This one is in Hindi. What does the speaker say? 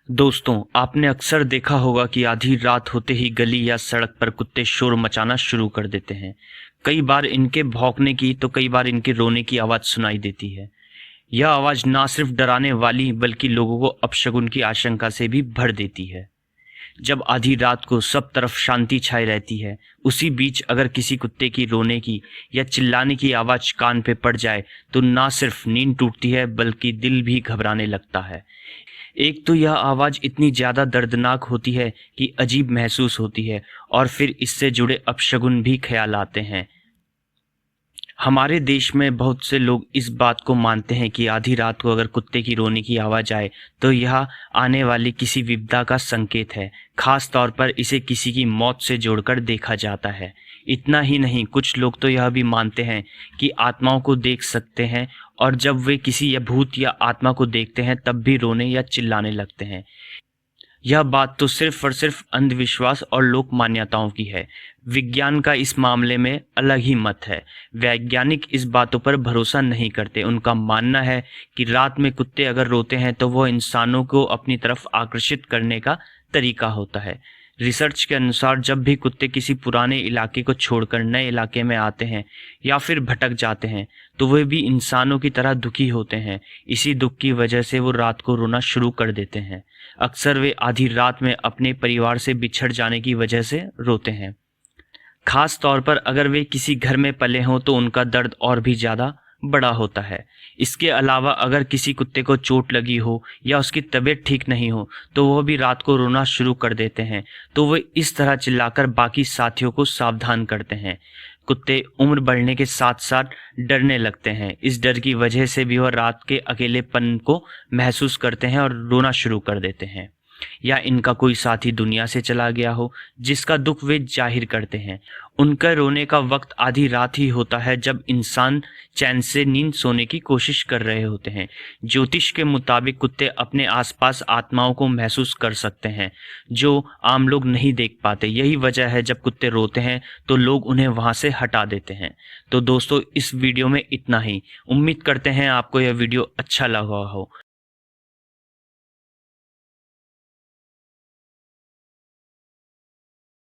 दोस्तों, आपने अक्सर देखा होगा कि आधी रात होते ही गली या सड़क पर कुत्ते शोर मचाना शुरू कर देते हैं। कई बार इनके भौंकने की तो कई बार इनके रोने की आवाज़ सुनाई देती है। यह आवाज़ ना सिर्फ डराने वाली बल्कि लोगों को अपशगुन की आशंका से भी भर देती है। जब आधी रात को सब तरफ शांति छाई रहती है, उसी बीच अगर किसी कुत्ते की रोने की या चिल्लाने की आवाज़ कान पे पड़ जाए तो ना सिर्फ नींद टूटती है बल्कि दिल भी घबराने लगता है। एक तो यह आवाज़ इतनी ज़्यादा दर्दनाक होती है कि अजीब महसूस होती है, और फिर इससे जुड़े अपशगुन भी ख्याल आते हैं। हमारे देश में बहुत से लोग इस बात को मानते हैं कि आधी रात को अगर कुत्ते की रोने की आवाज़ आए तो यह आने वाली किसी विपदा का संकेत है। खास तौर पर इसे किसी की मौत से जोड़कर देखा जाता है। इतना ही नहीं, कुछ लोग तो यह भी मानते हैं कि आत्माओं को देख सकते हैं, और जब वे किसी या भूत या आत्मा को देखते हैं तब भी रोने या चिल्लाने लगते हैं। यह बात तो सिर्फ और सिर्फ अंधविश्वास और लोक मान्यताओं की है। विज्ञान का इस मामले में अलग ही मत है। वैज्ञानिक इस बातों पर भरोसा नहीं करते। उनका मानना है कि रात में कुत्ते अगर रोते हैं तो वह इंसानों को अपनी तरफ आकर्षित करने का तरीका होता है। रिसर्च के अनुसार जब भी कुत्ते किसी पुराने इलाके को छोड़कर नए इलाके में आते हैं या फिर भटक जाते हैं तो वे भी इंसानों की तरह दुखी होते हैं। इसी दुख की वजह से वो रात को रोना शुरू कर देते हैं। अक्सर वे आधी रात में अपने परिवार से बिछड़ जाने की वजह से रोते हैं। खास तौर पर अगर वे किसी घर में पले हों तो उनका दर्द और भी ज़्यादा बड़ा होता है। इसके अलावा अगर किसी कुत्ते को चोट लगी हो या उसकी तबीयत ठीक नहीं हो तो वह भी रात को रोना शुरू कर देते हैं। तो वे इस तरह चिल्लाकर बाकी साथियों को सावधान करते हैं। कुत्ते उम्र बढ़ने के साथ साथ डरने लगते हैं। इस डर की वजह से भी वह रात के अकेलेपन को महसूस करते हैं और रोना शुरू कर देते हैं। या इनका कोई साथी दुनिया से चला गया हो जिसका दुख वे जाहिर करते हैं। उनका रोने का वक्त आधी रात ही होता है जब इंसान चैन से नींद सोने की कोशिश कर रहे होते हैं। ज्योतिष के मुताबिक कुत्ते अपने आसपास आत्माओं को महसूस कर सकते हैं जो आम लोग नहीं देख पाते। यही वजह है जब कुत्ते रोते हैं तो लोग उन्हें वहां से हटा देते हैं। तो दोस्तों, इस वीडियो में इतना ही। उम्मीद करते हैं आपको यह वीडियो अच्छा लगा हो।